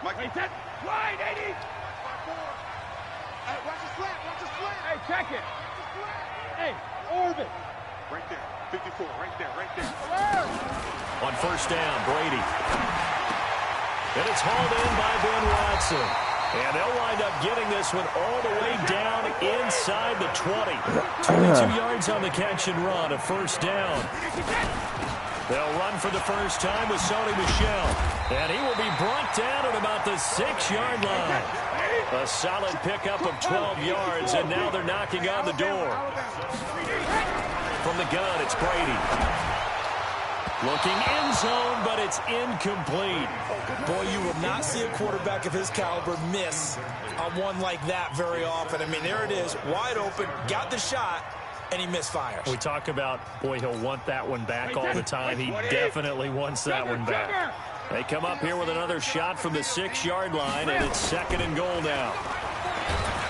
Hey, set. Wide, 80. Hey, watch the slant. Watch the slant. Hey, check it. Hey, orbit. Right there. 54. Right there. Right there. On first down, Brady. And it's hauled in by Ben Watson. And they'll wind up getting this one all the way down inside the 20. 22 yards on the catch and run, a first down. They'll run for the first time with Sony Michel. And he will be brought down at about the 6-yard line. A solid pickup of 12 yards, and now they're knocking on the door. From the gun, it's Brady. Looking end zone, but it's incomplete. Boy, you will not see a quarterback of his caliber miss on one like that very often. I mean, there it is, wide open, got the shot, and he misfires. We talk about, boy, he'll want that one back all the time. He definitely wants that one back. They come up here with another shot from the 6-yard line, and it's 2nd and goal now.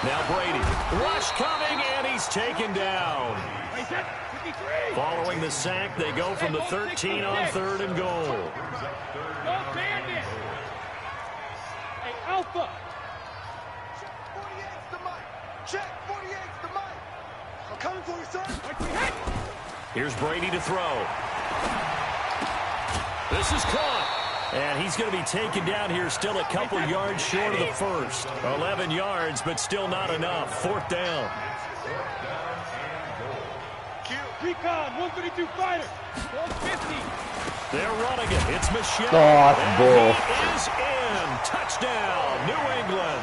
Now Brady. Rush coming, and he's taken down. Following the sack, they go from the 13 on 3rd and goal. Go bandit. Hey, Alpha. Check 48's the mic. Check 48's the mic. I'm coming for you, son. Here's Brady to throw. This is caught. And he's going to be taken down here, still a couple yards short of the first. 11 yards, but still not enough. 4th down. Recon, 132 fighter. 150. They're running it. It's Michel. Oh, that's bull. He is in. Touchdown, New England.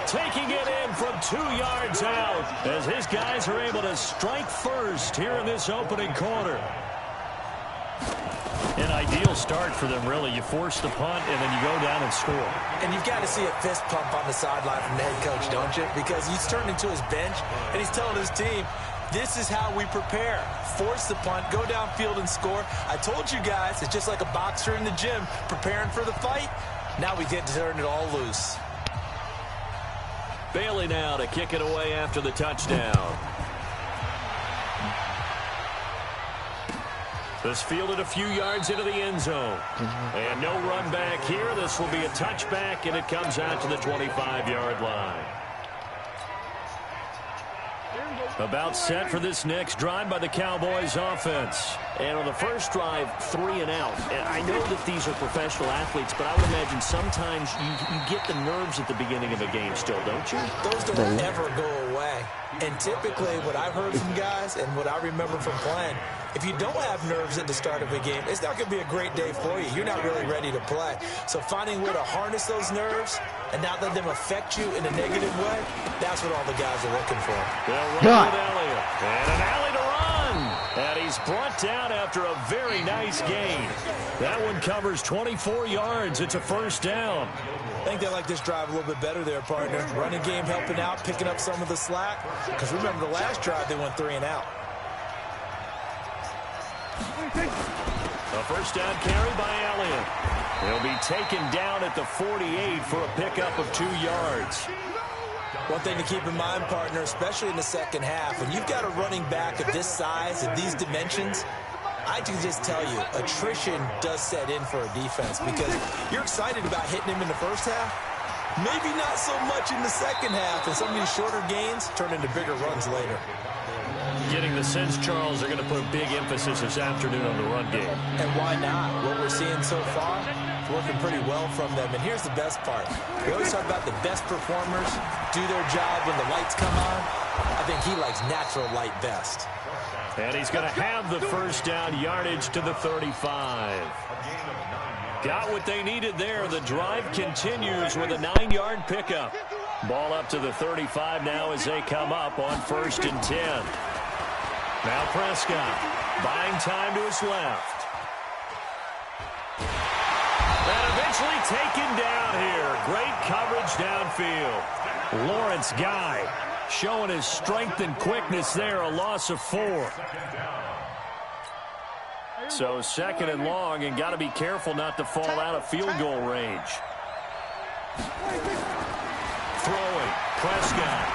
Taking it in from 2 yards out as his guys are able to strike first here in this opening quarter. An ideal start for them, really. You force the punt, and then you go down and score. And you've got to see a fist pump on the sideline from the head coach, don't you? Because he's turned into his bench, and he's telling his team, this is how we prepare. Force the punt, go downfield and score. I told you guys, it's just like a boxer in the gym preparing for the fight. Now we get to turn it all loose. Bailey now to kick it away after the touchdown. This fielded a few yards into the end zone. And no run back here. This will be a touchback, and it comes out to the 25-yard line. About set for this next drive by the Cowboys offense. And on the first drive, 3 and out. And I know that these are professional athletes, but I would imagine sometimes you get the nerves at the beginning of a game still, don't you? Those don't ever go away. And typically what I've heard from guys and what I remember from playing, if you don't have nerves at the start of a game, it's not going to be a great day for you. You're not really ready to play. So finding a way to harness those nerves and not let them affect you in a negative way, that's what all the guys are looking for. They'll run with Elliott. And an alley to run. And he's brought down after a very nice gain. That one covers 24 yards. It's a first down. I think they like this drive a little bit better there, partner. Running game helping out, picking up some of the slack. Because remember, the last drive, they went 3 and out. A first down carry by Elliott. He'll be taken down at the 48 for a pickup of 2 yards. One thing to keep in mind, partner, especially in the second half, when you've got a running back of this size and these dimensions, I can just tell you, attrition does set in for a defense because you're excited about hitting him in the first half. Maybe not so much in the second half, and some of these shorter gains turn into bigger runs later. Getting the sense, Charles, they're going to put a big emphasis this afternoon on the run game. And why not? What we're seeing so far, it's working pretty well from them. And here's the best part. We always talk about the best performers do their job when the lights come on. I think he likes natural light best. And he's going to have the first down yardage to the 35. Got what they needed there. The drive continues with a 9-yard pickup. Ball up to the 35 now as they come up on 1st and 10. Now Prescott buying time to his left. And eventually taken down here. Great coverage downfield. Lawrence Guy showing his strength and quickness there. A loss of 4. So 2nd and long, and got to be careful not to fall out of field goal range. Throwing, Prescott.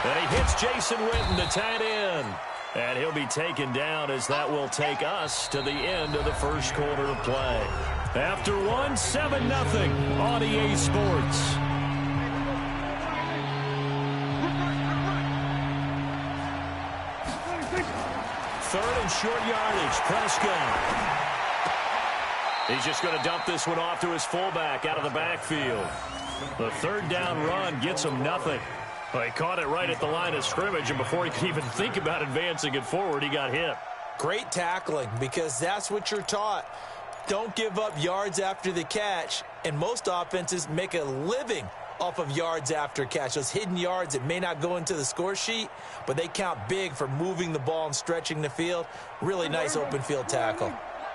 And he hits Jason Witten, the tight end. And he'll be taken down as that will take us to the end of the first quarter of play. After one, 7-0 on EA Sports. Third and short yardage. Prescott. He's just going to dump this one off to his fullback out of the backfield. The third down run gets him nothing. Well, he caught it right at the line of scrimmage, and before he could even think about advancing it forward, he got hit. Great tackling, because that's what you're taught. Don't give up yards after the catch, and most offenses make a living off of yards after catch. Those hidden yards that may not go into the score sheet, but they count big for moving the ball and stretching the field. Really nice open field tackle.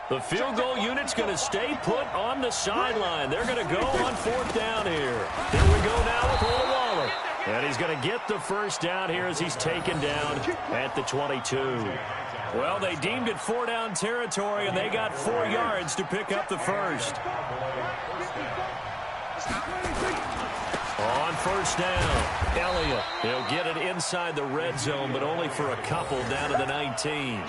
The field goal unit's going to stay put on the sideline. They're going to go on fourth down here. Here we go now with Waller. And he's going to get the first down here as he's taken down at the 22. Well, they deemed it 4-down territory, and they got 4 yards to pick up the first. On first down, Elliott. He'll get it inside the red zone, but only for a couple down to the 19.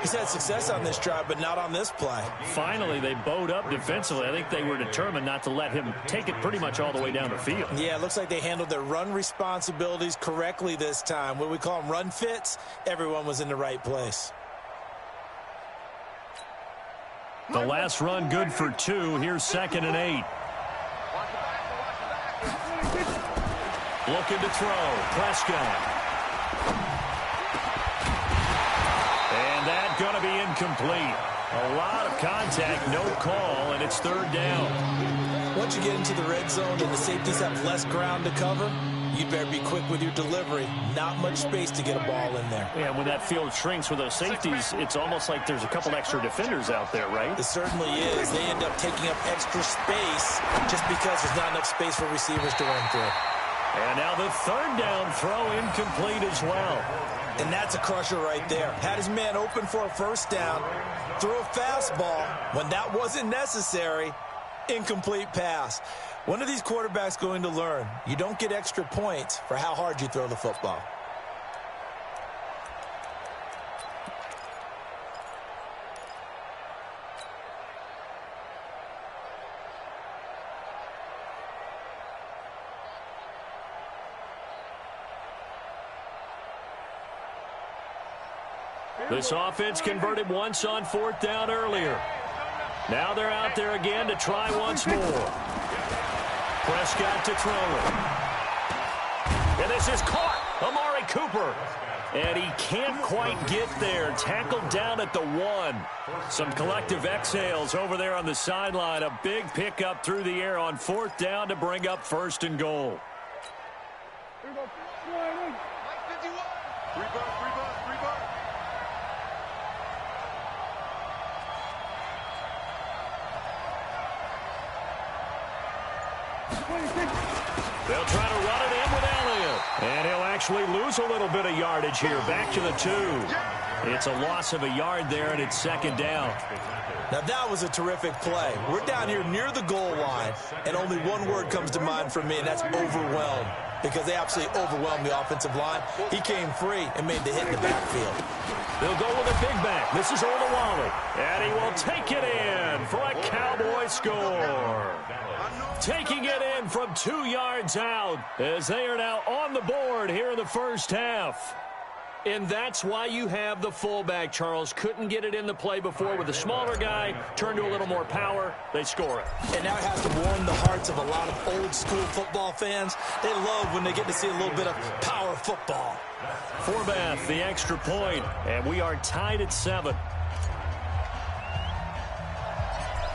He's had success on this drive, but not on this play. Finally, they bowed up defensively. I think they were determined not to let him take it pretty much all the way down the field. Yeah, it looks like they handled their run responsibilities correctly this time. What we call them run fits, everyone was in the right place. The last run good for 2. Here's 2nd and 8. Looking to throw. Prescott. And that's going to be incomplete. A lot of contact, no call, and it's third down. Once you get into the red zone and the safeties have less ground to cover, you better be quick with your delivery. Not much space to get a ball in there. Yeah, when that field shrinks with those safeties, it's almost like there's a couple extra defenders out there, right? It certainly is. They end up taking up extra space just because there's not enough space for receivers to run through. And now the third down throw incomplete as well. And that's a crusher right there. Had his man open for a first down, threw a fastball when that wasn't necessary, incomplete pass. One of these quarterbacks going to learn, you don't get extra points for how hard you throw the football. This offense converted once on fourth down earlier. Now they're out there again to try once more. Prescott to throw it. And this is caught. Amari Cooper. And he can't quite get there. Tackled down at the 1. Some collective exhales over there on the sideline. A big pickup through the air on fourth down to bring up first and goal. They'll try to run it in with Elliott. And he'll actually lose a little bit of yardage here. Back to the 2. It's a loss of a yard there, and it's second down. Now that was a terrific play. We're down here near the goal line, and only one word comes to mind for me, and that's overwhelmed. Because they absolutely overwhelmed the offensive line. He came free and made the hit in the backfield. They'll go with a big back. This is Olawale. And he will take it in for a Cowboy score. Taking it in from 2 yards out as they are now on the board here in the first half. And that's why you have the fullback, Charles. Couldn't get it in the play before with a smaller guy. Turned to a little more power. They score it. And now it has to warm the hearts of a lot of old-school football fans. They love when they get to see a little bit of power football. Forbath, the extra point, and we are tied at 7.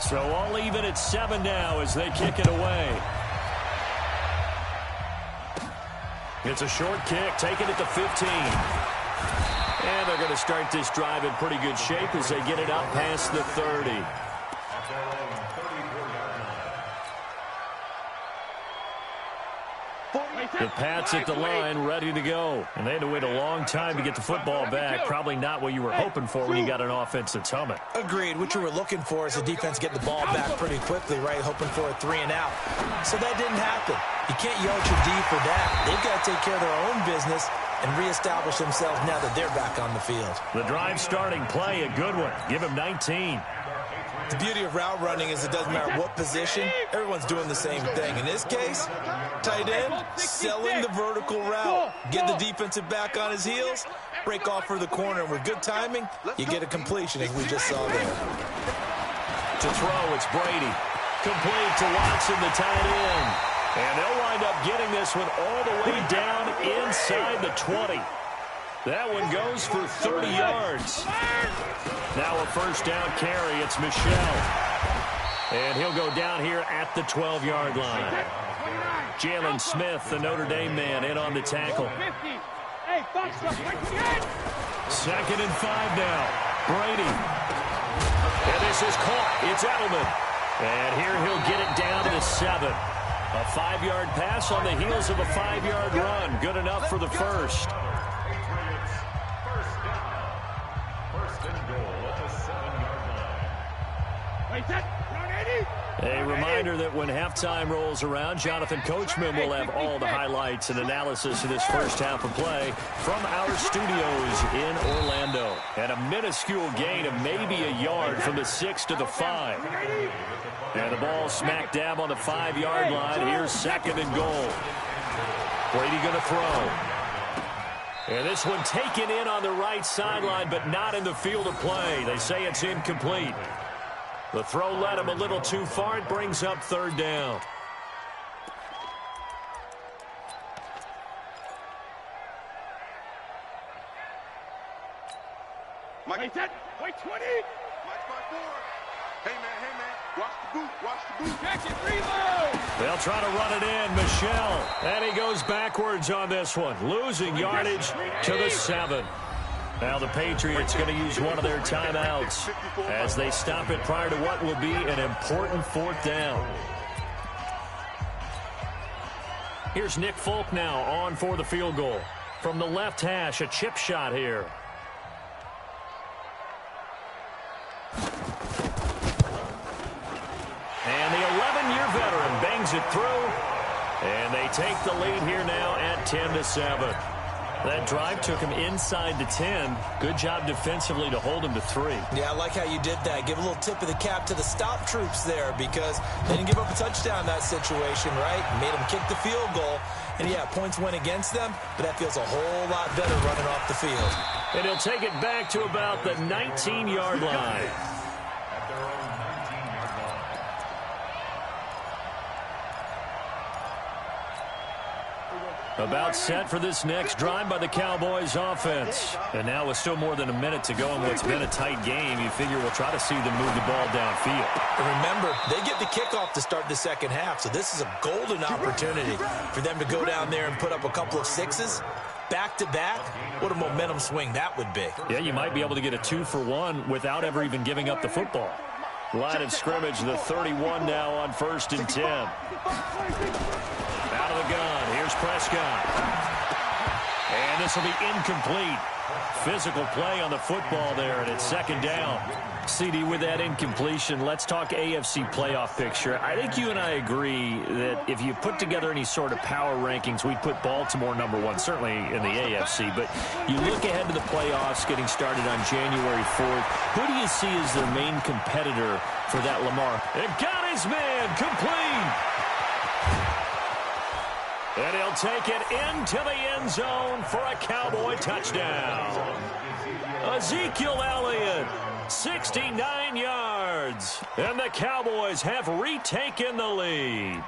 So all even at 7 now as they kick it away. It's a short kick, taken at the 15. And they're going to start this drive in pretty good shape as they get it up past the 30. The Pats at the line, ready to go. And they had to wait a long time to get the football back. Probably not what you were hoping for when you got an offense that's humming. Agreed. What you were looking for is the defense get the ball back pretty quickly, right? Hoping for a 3 and out. So that didn't happen. You can't yell at your D for that. They've got to take care of their own business and reestablish themselves now that they're back on the field. The drive starting play, a good one. Give him 19. The beauty of route running is it doesn't matter what position, everyone's doing the same thing. In this case, tight end, selling the vertical route. Get the defensive back on his heels, break off for the corner, and with good timing, you get a completion, as we just saw there. To throw, it's Brady. Complete to Watson, the tight end. And they'll wind up getting this one all the way down inside the 20. That one goes for 30 yards. Now a first down carry. It's Michelle. And he'll go down here at the 12-yard line. Jalen Smith, the Notre Dame man, in on the tackle. 2nd and 5 now. Brady. And this is caught. It's Edelman. And here he'll get it down to the 7. A 5-yard pass on the heels of a 5-yard run. Good enough for the first. A reminder that when halftime rolls around, Jonathan Coachman will have all the highlights and analysis of this first half of play from our studios in Orlando. And a minuscule gain of maybe a yard from the 6 to the 5. And the ball smack dab on the 5-yard line. Here's 2nd and goal. Brady going to throw. And this one taken in on the right sideline, but not in the field of play. They say it's incomplete. The throw led him a little too far. It brings up 3rd down. Wait 20. Hey, man. Watch the boot. Check it, reload. They'll try to run it in. Michelle. And he goes backwards on this one. Losing yardage to the 7. Now the Patriots going to use one of their timeouts as they stop it prior to what will be an important 4th down. Here's Nick Folk now on for the field goal. From the left hash, a chip shot here. And the 11-year veteran bangs it through. And they take the lead here now at 10-7. That drive took him inside the 10. Good job defensively to hold him to 3. Yeah, I like how you did that. Give a little tip of the cap to the stop troops there because they didn't give up a touchdown in that situation, right? Made them kick the field goal. And, yeah, points went against them, but that feels a whole lot better running off the field. And he'll take it back to about the 19-yard line. About set for this next drive by the Cowboys offense. And now with still more than a minute to go in what's been a tight game, you figure we'll try to see them move the ball downfield. And remember, they get the kickoff to start the second half, so this is a golden opportunity for them to go down there and put up a couple of 6s. Back-to-back, what a momentum swing that would be. Yeah, you might be able to get a 2-for-1 without ever even giving up the football. Line of scrimmage, the 31 now on 1st and 10. Out of the gun, here's Prescott. And this will be incomplete. Physical play on the football there, and it's 2nd down. CD, with that incompletion, let's talk AFC playoff picture. I think you and I agree that if you put together any sort of power rankings, we'd put Baltimore #1, certainly in the AFC. But you look ahead to the playoffs getting started on January 4th. Who do you see as their main competitor for that Lamar? They've got his man complete. And he'll take it into the end zone for a Cowboy touchdown. Ezekiel Elliott, 69 yards. And the Cowboys have retaken the lead.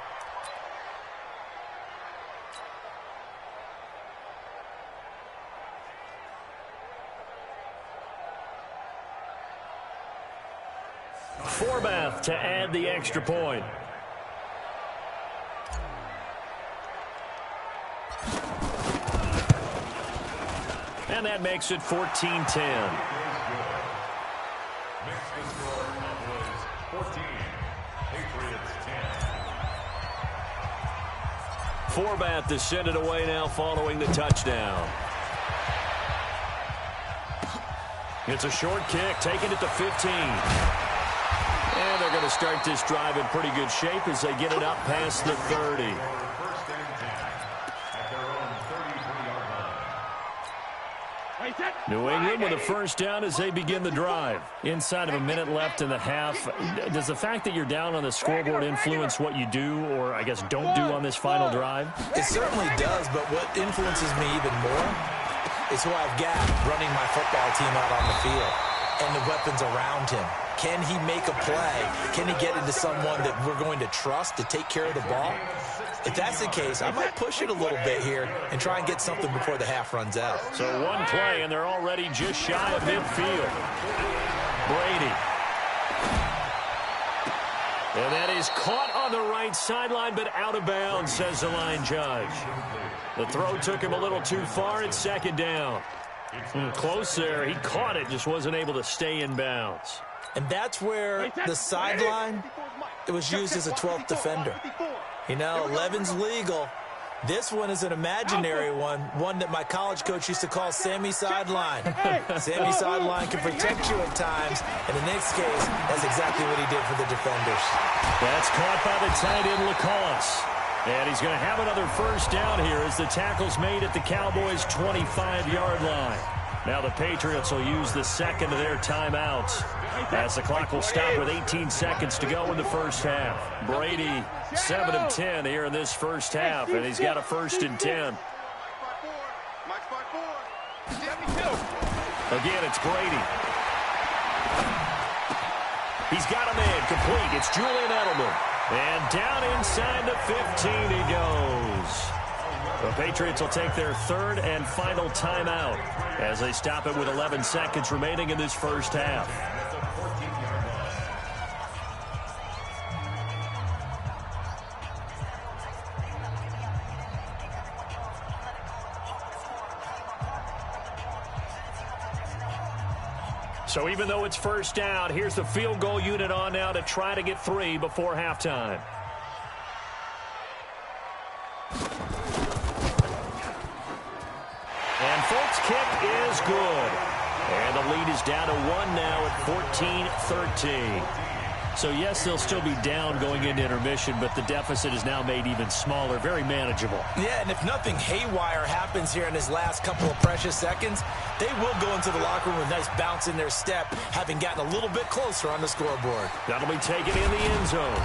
Forbath to add the extra point. And that makes it 14-10. Forbath to send it away now following the touchdown. It's a short kick, taking it to 15. And they're going to start this drive in pretty good shape as they get it up past the 30. New England with a first down as they begin the drive. Inside of a minute left in the half. Does the fact that you're down on the scoreboard influence what you do, or I guess don't do on this final drive? It certainly does, but what influences me even more is who I've got running my football team out on the field and the weapons around him. Can he make a play? Can he get into someone that we're going to trust to take care of the ball? If that's the case, I might push it a little bit here and try and get something before the half runs out. So one play, and they're already just shy of midfield. Brady. And that is caught on the right sideline, but out of bounds, says the line judge. The throw took him a little too far. It's second down. Close there. He caught it, just wasn't able to stay in bounds. And that's where the sideline, it was used as a 12th defender. You know, 11's legal. This one is an imaginary one that my college coach used to call Sammy Sideline. Sammy Sideline can protect you at times, and in this case, that's exactly what he did for the defenders. That's caught by the tight end, Lacoste. And he's going to have another first down here as the tackle's made at the Cowboys' 25-yard line. Now the Patriots will use the second of their timeouts as the clock will stop with 18 seconds to go in the first half. Brady, 7 of 10 here in this first half, and he's got a 1st and 10. Again, it's Brady. He's got a man complete. It's Julian Edelman. And down inside the 15 he goes. The Patriots will take their third and final timeout as they stop it with 11 seconds remaining in this first half. So even though it's first down, here's the field goal unit on now to try to get 3 before halftime. And Folks' kick is good. And the lead is down to 1 now at 14-13. So, yes, they'll still be down going into intermission, but the deficit is now made even smaller, very manageable. Yeah, and if nothing haywire happens here in his last couple of precious seconds, they will go into the locker room with a nice bounce in their step, having gotten a little bit closer on the scoreboard. That'll be taken in the end zone.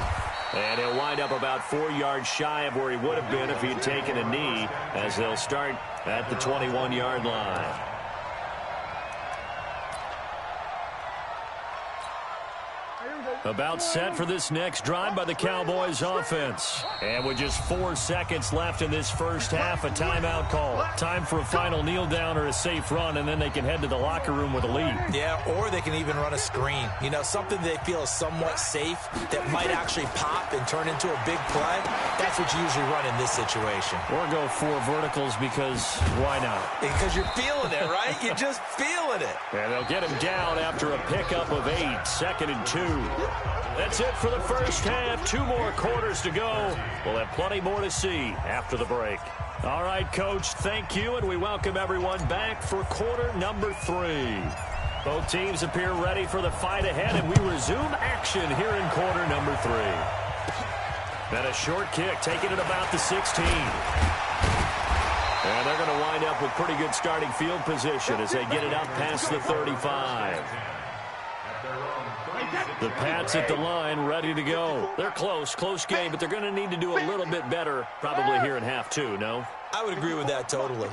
And he'll wind up about 4 yards shy of where he would have been if he had taken a knee, as they'll start at the 21-yard line. About set for this next drive by the Cowboys offense. And with just 4 seconds left in this first half, a timeout call. Time for a final kneel down or a safe run, and then they can head to the locker room with a lead. Yeah, or they can even run a screen. You know, something they feel is somewhat safe that might actually pop and turn into a big play. That's what you usually run in this situation. Or go 4 verticals because why not? Because you're feeling it, right? You're just feeling it. And they'll get him down after a pickup of 8, 2nd and 2. That's it for the first half. 2 more quarters to go. We'll have plenty more to see after the break. All right, Coach, thank you, and we welcome everyone back for quarter number 3. Both teams appear ready for the fight ahead, and we resume action here in quarter number 3. Then a short kick, taking it about the 16. And they're going to wind up with pretty good starting field position as they get it up past the 35. The Pats at the line, ready to go. They're close game, but they're going to need to do a little bit better probably here in half 2, no? I would agree with that totally.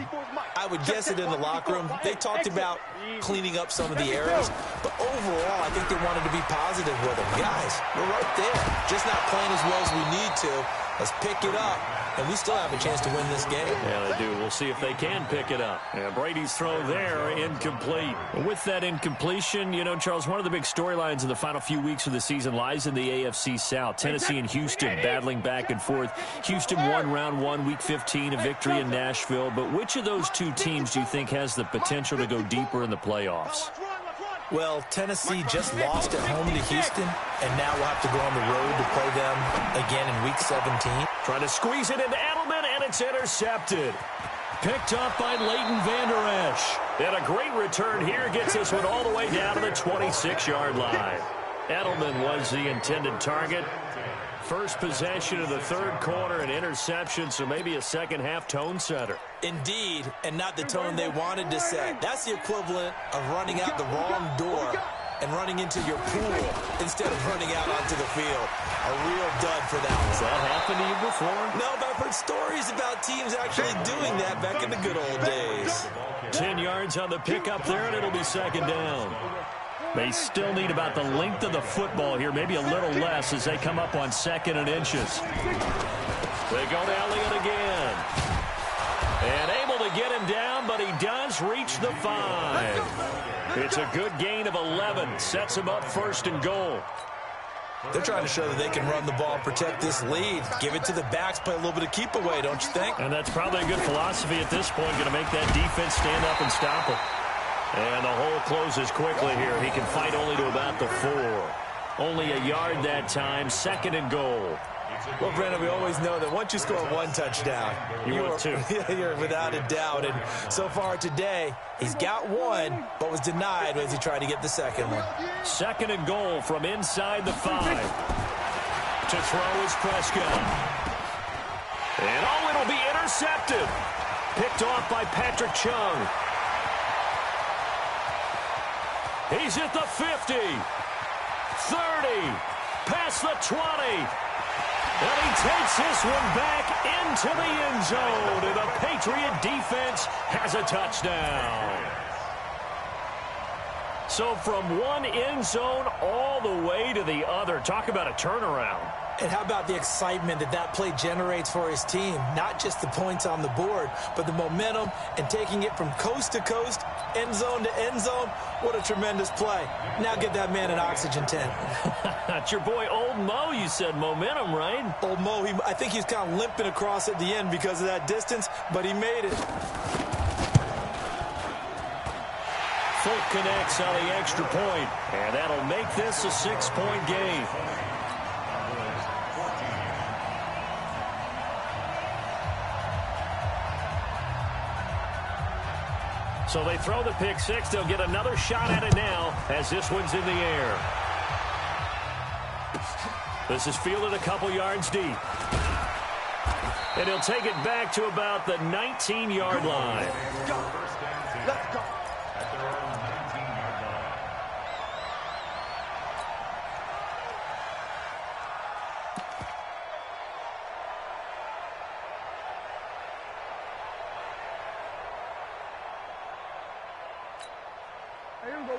I would guess it in the locker room. They talked about cleaning up some of the errors, but overall, I think they wanted to be positive with them. Guys, we're right there. Just not playing as well as we need to. Let's pick it up, and we still have a chance to win this game. Yeah, they do. We'll see if they can pick it up. And Brady's throw there, incomplete. With that incompletion, you know, Charles, one of the big storylines in the final few weeks of the season lies in the AFC South. Tennessee and Houston battling back and forth. Houston won round 1, week 15, a victory in Nashville. But which of those 2 teams do you think has the potential to go deeper in the playoffs? Well, Tennessee just lost at home to Houston, and now we'll have to go on the road to play them again in week 17. Trying to squeeze it into Edelman, and it's intercepted. Picked up by Leighton Vander Esch. And a great return here gets this one all the way down to the 26-yard line. Edelman was the intended target. first possession of the third quarter, an interception, so maybe a second-half tone setter. Indeed, and not the tone they wanted to set. That's the equivalent of running out the wrong door and running into your pool instead of running out onto the field. A real dud for that one. Has that happened to you before? No, but I've heard stories about teams actually doing that back in the good old days. 10 yards on the pickup there, and it'll be second down. They still need about the length of the football here, maybe a little less as they come up on 2nd and inches. They go to Elliott again. And able to get him down, but he does reach the 5. It's a good gain of 11. Sets him up 1st and goal. They're trying to show that they can run the ball and protect this lead. Give it to the backs, play a little bit of keep away, don't you think? And that's probably a good philosophy at this point, going to make that defense stand up and stop it. And the hole closes quickly here. He can fight only to about the 4. Only a yard that time, 2nd and goal. Well, Brandon, we always know that once you score one touchdown, you're 2. You're without a doubt. And so far today, he's got one, but was denied as he tried to get the second one. 2nd and goal from inside the 5. To throw is Prescott. And it'll be intercepted. Picked off by Patrick Chung. He's at the 50. 30. Past the 20. And he takes this one back into the end zone. And the Patriot defense has a touchdown. So from one end zone all the way to the other. Talk about a turnaround. And how about the excitement that play generates for his team? Not just the points on the board, but the momentum and taking it from coast to coast, end zone to end zone. What a tremendous play. Now get that man an oxygen tent. That's your boy Old Mo. You said momentum, right? Old Mo, I think he's kind of limping across at the end because of that distance, but he made it. Folk connects on the extra point, and that'll make this a 6-point game. So they throw the pick 6. They'll get another shot at it now as this one's in the air. This is fielded a couple yards deep. And he'll take it back to about the 19-yard line. Let's go.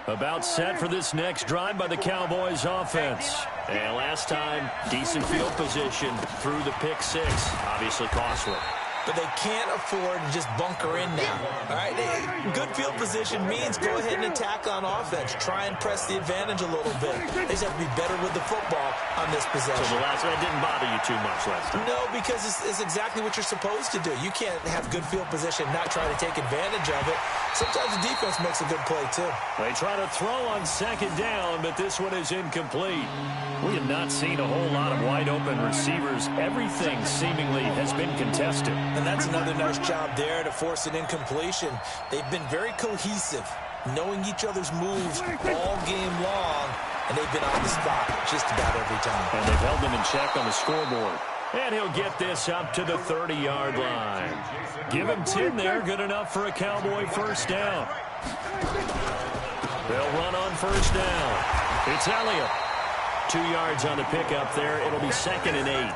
About set for this next drive by the Cowboys offense. And last time, decent field position through the pick 6. Obviously costly. But they can't afford to just bunker in now. All right, good field position means go ahead and attack on offense. Try and press the advantage a little bit. They just have to be better with the football on this possession. So that didn't bother you too much last time? No, because it's exactly what you're supposed to do. You can't have good field position, not try to take advantage of it. Sometimes the defense makes a good play, too. They try to throw on 2nd down, but this one is incomplete. We have not seen a whole lot of wide-open receivers. Everything seemingly has been contested. And that's another nice job there to force an incompletion. They've been very cohesive, knowing each other's moves all game long, and they've been on the spot just about every time. And they've held them in check on the scoreboard. And he'll get this up to the 30-yard line. Give him 10 there, good enough for a Cowboy first down. They'll run on first down. It's Elliott. 2 yards on the pickup there. It'll be 2nd and 8.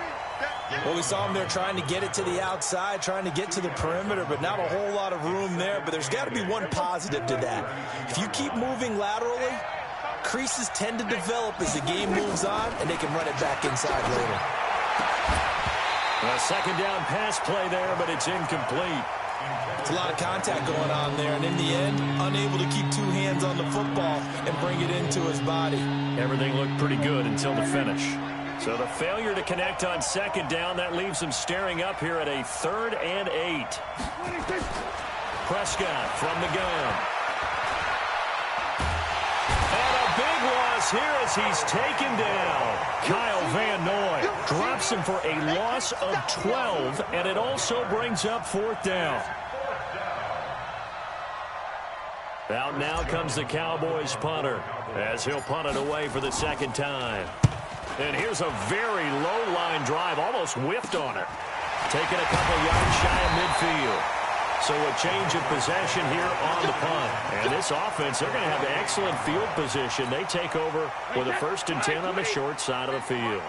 Well, we saw him there trying to get it to the outside, trying to get to the perimeter, but not a whole lot of room there. But there's got to be one positive to that. If you keep moving laterally, creases tend to develop as the game moves on, and they can run it back inside later. A 2nd down pass play there, but it's incomplete. It's a lot of contact going on there, and in the end, unable to keep 2 hands on the football and bring it into his body. Everything looked pretty good until the finish. So the failure to connect on 2nd down, that leaves them staring up here at a 3rd and 8. Prescott from the gun. And a big loss here as he's taken down. Kyle Van Noy drops him for a loss of 12, and it also brings up 4th down. Out now comes the Cowboys punter as he'll punt it away for the 2nd time. And here's a very low-line drive, almost whiffed on it. Taking a couple yards shy of midfield. So a change of possession here on the punt. And this offense, they're going to have excellent field position. They take over with a 1st and 10 on the short side of the field.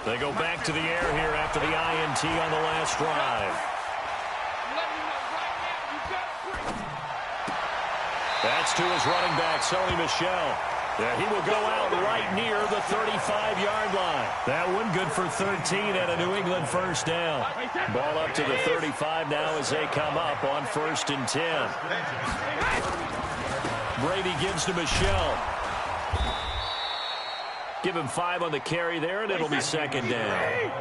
They go back to the air here after the INT on the last drive. That's to his running back, Sony Michel. Yeah, he will go out right near the 35-yard line. That one good for 13 and a New England 1st down. Ball up to the 35 now as they come up on 1st and 10. Brady gives to Michel. Give him 5 on the carry there, and it'll be 2nd down.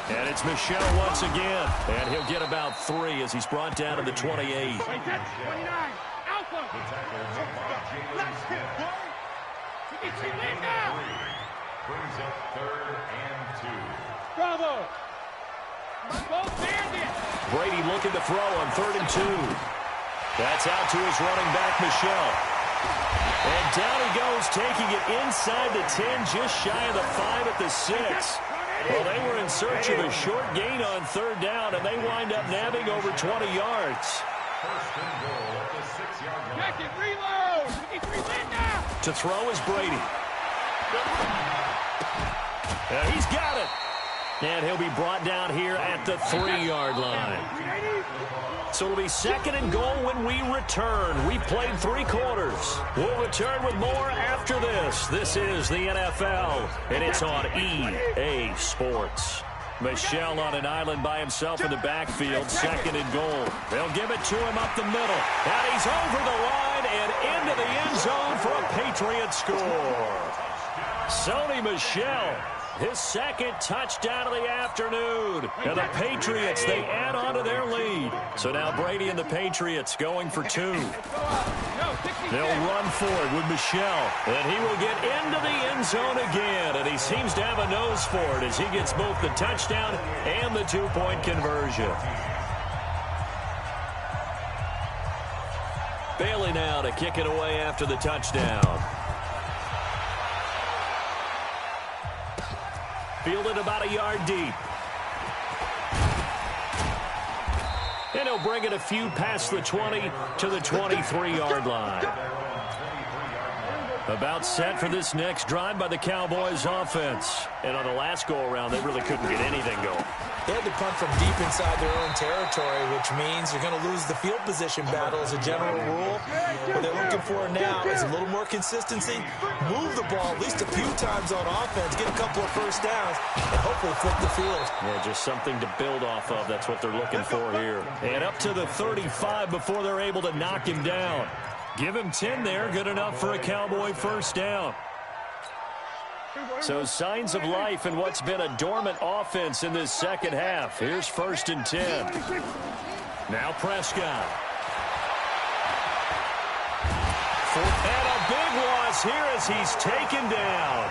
And it's Michel once again. And he'll get about 3 as he's brought down to the 28. Brings up 3rd and 2. Bravo! Brady looking to throw on 3rd and 2. That's out to his running back, Michel. And down he goes, taking it inside the 10, just shy of the 5 at the 6. Well, they were in search of a short gain on 3rd down, and they wind up nabbing over 20 yards. 1st and goal at the 6-yard line. Second reload! To throw is Brady. He's got it. And he'll be brought down here at the 3-yard line. So it'll be 2nd and goal when we return. We've played 3 quarters. We'll return with more after this. This is the NFL, and it's on EA Sports. Michel on an island by himself in the backfield, 2nd and goal. They'll give it to him up the middle. And he's over the line and into the end zone for a Patriot score. Sony Michel, his 2nd touchdown of the afternoon. And the Patriots, they add on to their lead. So now Brady and the Patriots going for 2. They'll run for it with Michel. And he will get into the end zone again. And he seems to have a nose for it as he gets both the touchdown and the 2-point conversion. Bailey now to kick it away after the touchdown. Fielded about a yard deep. And he'll bring it a few past the 20 to the 23-yard line. About set for this next drive by the Cowboys offense. And on the last go-around, they really couldn't get anything going. They had to punt from deep inside their own territory, which means you're going to lose the field position battle as a general rule. What they're looking for now is a little more consistency, move the ball at least a few times on offense, get a couple of 1st downs, and hopefully flip the field. Yeah, just something to build off of. That's what they're looking for here. And up to the 35 before they're able to knock him down. Give him 10 there, good enough for a Cowboy 1st down. So signs of life in what's been a dormant offense in this 2nd half. Here's 1st and 10. Now Prescott. And a big loss here as he's taken down.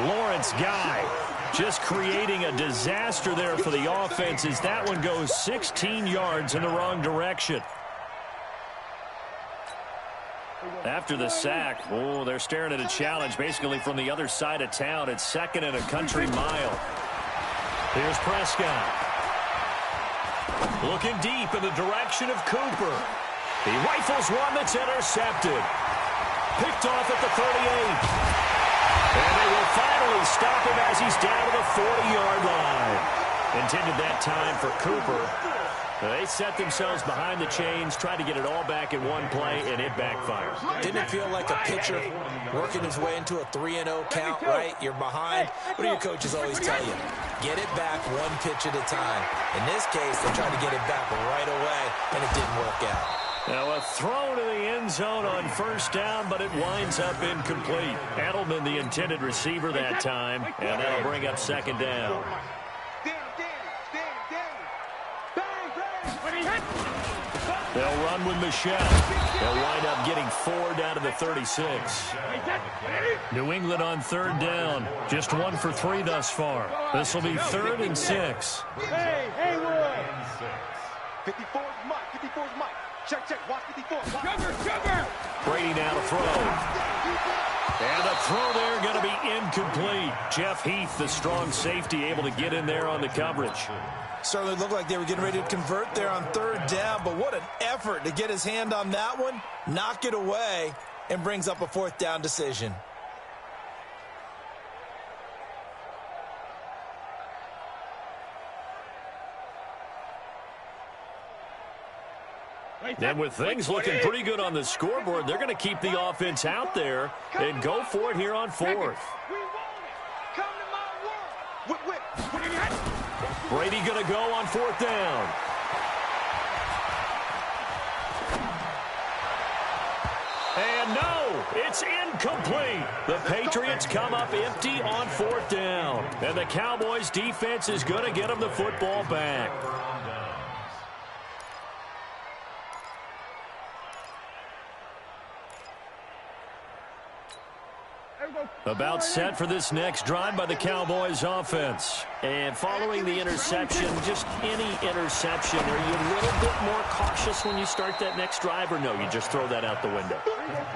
Lawrence Guy just creating a disaster there for the offense as that one goes 16 yards in the wrong direction. After the sack, they're staring at a challenge basically from the other side of town. It's 2nd and a country mile. Here's Prescott. Looking deep in the direction of Cooper. He rifles one that's intercepted. Picked off at the 38. And they will finally stop him as he's down to the 40-yard line. Intended that time for Cooper. They set themselves behind the chains, tried to get it all back in one play, and it backfired. Didn't it feel like a pitcher working his way into a 3-0 count, right? You're behind. What do your coaches always tell you? Get it back one pitch at a time. In this case, they tried to get it back right away, and it didn't work out. Now a throw to the end zone on 1st down, but it winds up incomplete. Edelman, the intended receiver that time, and that'll bring up 2nd down. They'll run with Michelle. They'll wind up getting 4 down to the 36. New England on 3rd down. Just 1 for 3 thus far. This will be 3rd and 6. Hey, Haywood. 54's Mike. 54's Mike. Check. Watch 54. Cover. Brady now to throw. And the throw there going to be incomplete. Jeff Heath, the strong safety, able to get in there on the coverage. Certainly looked like they were getting ready to convert there on 3rd down, but what an effort to get his hand on that one, knock it away, and brings up a 4th down decision. And with things looking pretty good on the scoreboard, they're going to keep the offense out there and go for it here on 4th. Come to my world. Whip. Brady going to go on 4th down. And no, it's incomplete. The Patriots come up empty on 4th down. And the Cowboys defense is going to get them the football back. About set for this next drive by the Cowboys offense. And following the interception, just any interception, are you a little bit more cautious when you start that next drive, or no, you just throw that out the window?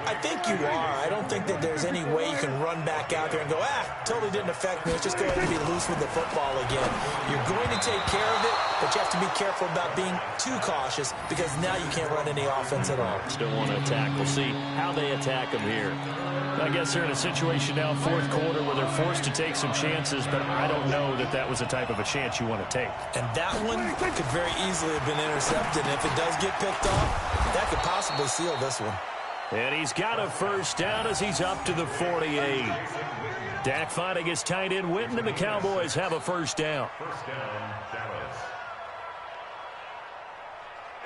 I think you are. I don't think that there's any way you can run back out there and go, totally didn't affect me. Let's just go ahead and be loose with the football again. You're going to take care of it, but you have to be careful about being too cautious because now you can't run any offense at all. Still want to attack. We'll see how they attack them here. I guess they're in a situation now, 4th quarter, where they're forced to take some chances, but I don't know that that was the type of a chance you want to take. And that one could very easily have been intercepted. And if it does get picked off, that could possibly seal this one. And he's got a 1st down as he's up to the 48. Dak finding his tight end Witten, and the Cowboys have a 1st down.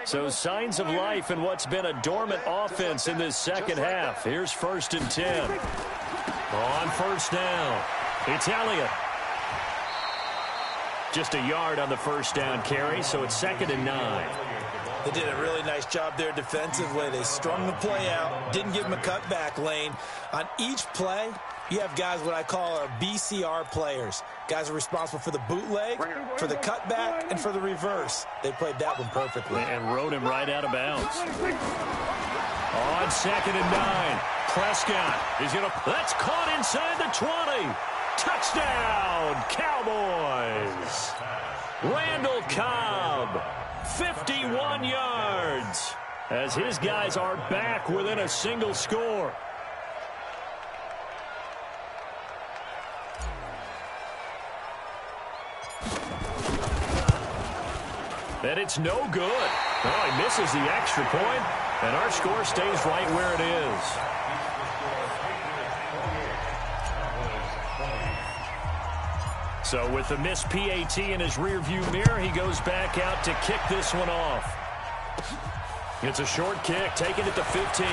So signs of life in what's been a dormant offense in this second half. Here's 1st and 10. On 1st down, it's Elliott. Just a yard on the 1st down carry, so it's 2nd and 9. They did a really nice job there defensively. They strung the play out, didn't give him a cutback lane. On each play, you have guys what I call our BCR players. Guys are responsible for the bootleg, for the cutback, and for the reverse. They played that one perfectly. And rode him right out of bounds. On 2nd and 9, Prescott is going to... That's caught inside the 20. Touchdown, Cowboys. Randall Cobb, 51 yards, as his guys are back within a single score. And it's no good. Oh, he misses the extra point, and our score stays right where it is. So with the missed PAT in his rearview mirror, he goes back out to kick this one off. It's a short kick, taking it to 15.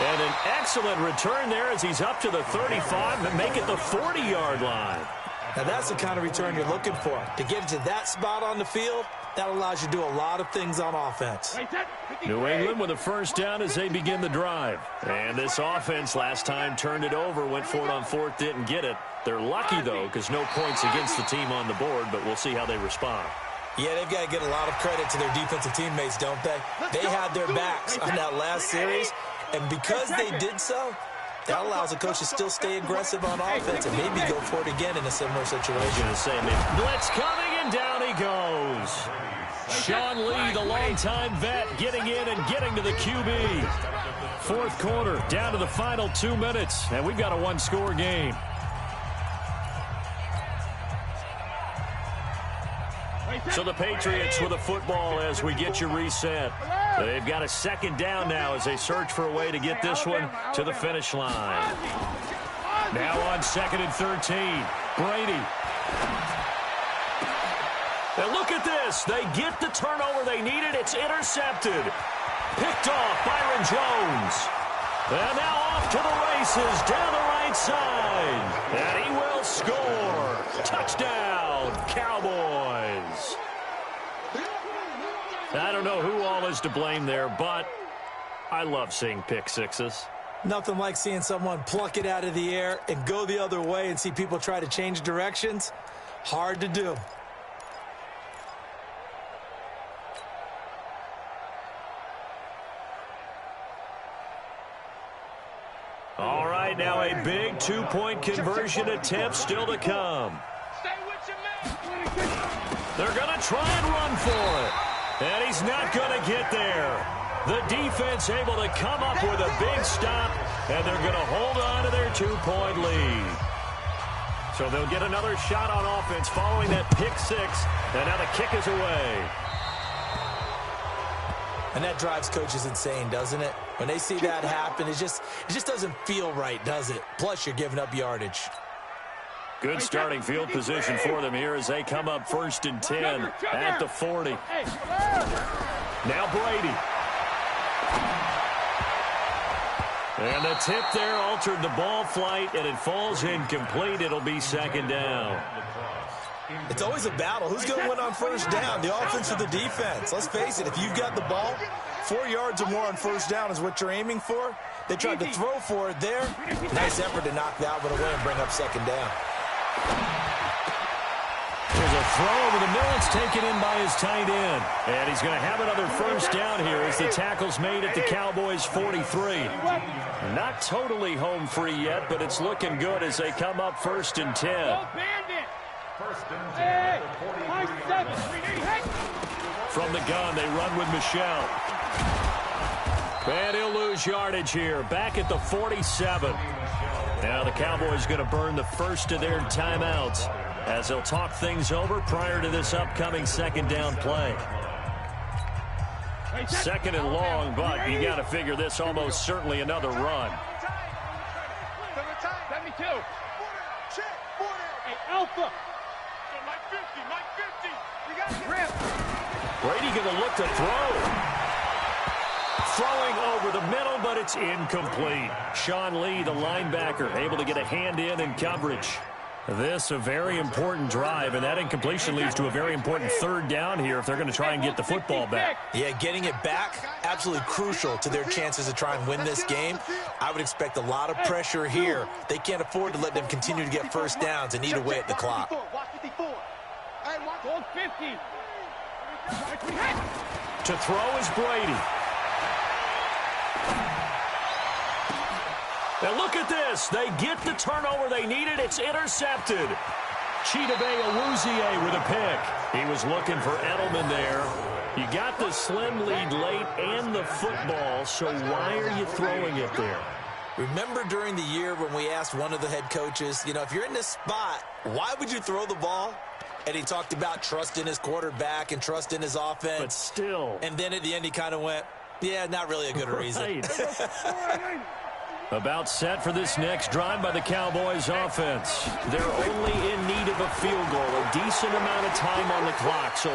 And an excellent return there as he's up to the 35 and make it the 40-yard line. Now, that's the kind of return you're looking for. To get into that spot on the field, that allows you to do a lot of things on offense. New England with a 1st down as they begin the drive. And this offense last time turned it over, went for it on 4th, didn't get it. They're lucky, though, because no points against the team on the board, but we'll see how they respond. Yeah, they've got to get a lot of credit to their defensive teammates, don't they? They had their backs on that last series, and because they did so, that allows the coach to still stay aggressive on offense and maybe go for it again in a similar situation. Blitz coming, and down he goes. Sean Lee, the longtime vet, getting in and getting to the QB. 4th quarter, down to the final 2 minutes, and we've got a 1-score game. So the Patriots with a football as we get you reset. They've got a 2nd down now as they search for a way to get this one to the finish line. Now on 2nd and 13, Brady. And look at this. They get the turnover they needed. It's intercepted. Picked off Byron Jones. And now off to the races down the right side. And he will score. Touchdown, Cowboys. I don't know who all is to blame there, but I love seeing pick sixes. Nothing like seeing someone pluck it out of the air and go the other way and see people try to change directions. Hard to do. All right, now a big two-point conversion attempt still to come. They're going to try and run for it. And he's not going to get there. The defense able to come up with a big stop, and they're going to hold on to their two-point lead. So they'll get another shot on offense following that pick six, and now the kick is away. And that drives coaches insane, doesn't it? When they see that happen, it just doesn't feel right, does it? Plus, you're giving up yardage. Good starting field position for them here as they come up 1st and 10 at the 40. Now Brady. And the tip there altered the ball flight, and it falls incomplete. It'll be 2nd down. It's always a battle. Who's going to win on 1st down, the offense or the defense? Let's face it, if you've got the ball, 4 yards or more on 1st down is what you're aiming for. They tried to throw for it there. Nice effort to knock that one away and bring up 2nd down. There's a throw over the middle. It's taken in by his tight end. And he's going to have another 1st down here as the tackle's made at the Cowboys' 43. Not totally home free yet, but it's looking good as they come up 1st and 10. From the gun, they run with Michelle. And he'll lose yardage here. Back at the 47. Now the Cowboys going to burn the first of their timeouts as they'll talk things over prior to this upcoming 2nd down play. 2nd and long, but you got to figure this almost certainly another run. 72. Hey, Alpha. Mike 50. You got it. Brady going to look to throw. Throwing over the middle, but it's incomplete. Sean Lee, the linebacker, able to get a hand in coverage. This a very important drive, and that incompletion leads to a very important 3rd down here if they're going to try and get the football back. Yeah, getting it back, absolutely crucial to their chances to try and win this game. I would expect a lot of pressure here. They can't afford to let them continue to get 1st downs and eat away at the clock. To throw is Brady. And look at this. They get the turnover they needed. It's intercepted. Chidobe Awuzie with a pick. He was looking for Edelman there. You got the slim lead late and the football, so why are you throwing it there? Remember during the year when we asked one of the head coaches, if you're in this spot, why would you throw the ball? And he talked about trust in his quarterback and trust in his offense. But still. And then at the end he kind of went, yeah, not really a good reason. About set for this next drive by the Cowboys offense. They're only in need of a field goal, a decent amount of time on the clock. So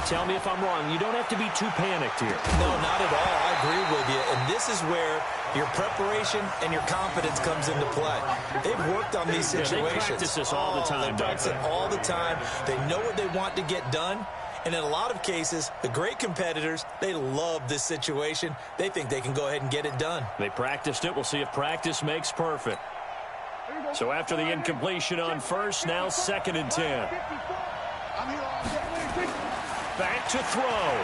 tell me if I'm wrong. You don't have to be too panicked here. No, not at all. I agree with you. And this is where your preparation and your confidence comes into play. They've worked on these situations. They practice this all the time. They practice it all the time. They know what they want to get done. And in a lot of cases, the great competitors, they love this situation. They think they can go ahead and get it done. They practiced it. We'll see if practice makes perfect. So after the incompletion on 1st, now 2nd and 10. Back to throw.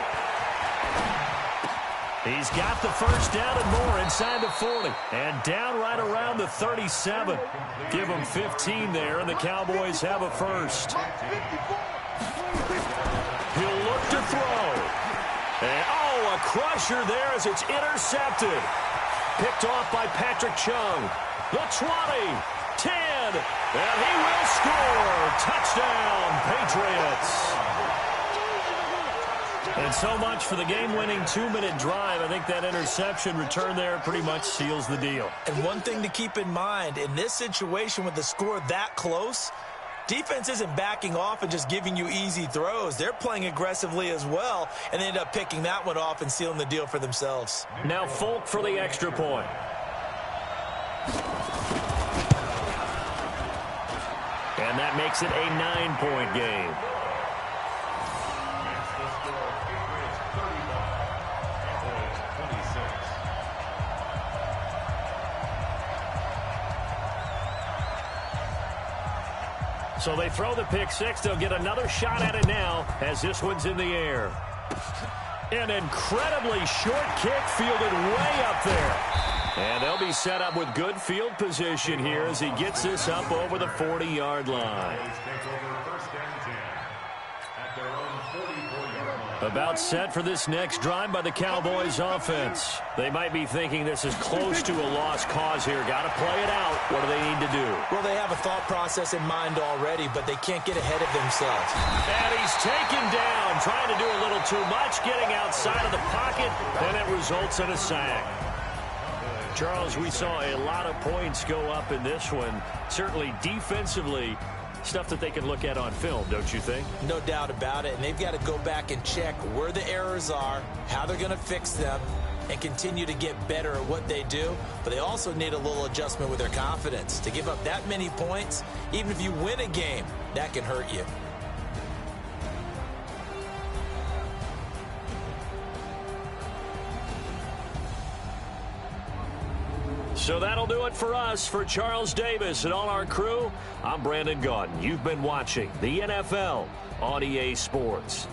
He's got the 1st down and more inside the 40. And down right around the 37. Give them 15 there, and the Cowboys have a 1st. He'll look to throw. And, a crusher there as it's intercepted. Picked off by Patrick Chung. The 20, 10, and he will score. Touchdown, Patriots. And so much for the game-winning 2-minute drive. I think that interception return there pretty much seals the deal. And one thing to keep in mind, in this situation with the score that close, defense isn't backing off and just giving you easy throws. They're playing aggressively as well, and they end up picking that one off and sealing the deal for themselves. Now Folk for the extra point. And that makes it a 9-point game. So they throw the pick six. They'll get another shot at it now as this one's in the air. An incredibly short kick fielded way up there. And they'll be set up with good field position here as he gets this up over the 40-yard line. About set for this next drive by the Cowboys offense. They might be thinking this is close to a lost cause here. Got to play it out. What do they need to do? Well, they have a thought process in mind already, but they can't get ahead of themselves. And he's taken down, trying to do a little too much, getting outside of the pocket, and it results in a sack. Charles, we saw a lot of points go up in this one. Certainly defensively, stuff that they can look at on film, don't you think? No doubt about it, and they've got to go back and check where the errors are, how they're going to fix them, and continue to get better at what they do. But they also need a little adjustment with their confidence. To give up that many points, even if you win a game, that can hurt you. So that'll do it for us. For Charles Davis and all our crew, I'm Brandon Gaudin. You've been watching the NFL on EA Sports.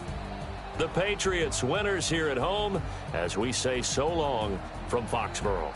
The Patriots winners here at home as we say so long from Foxborough.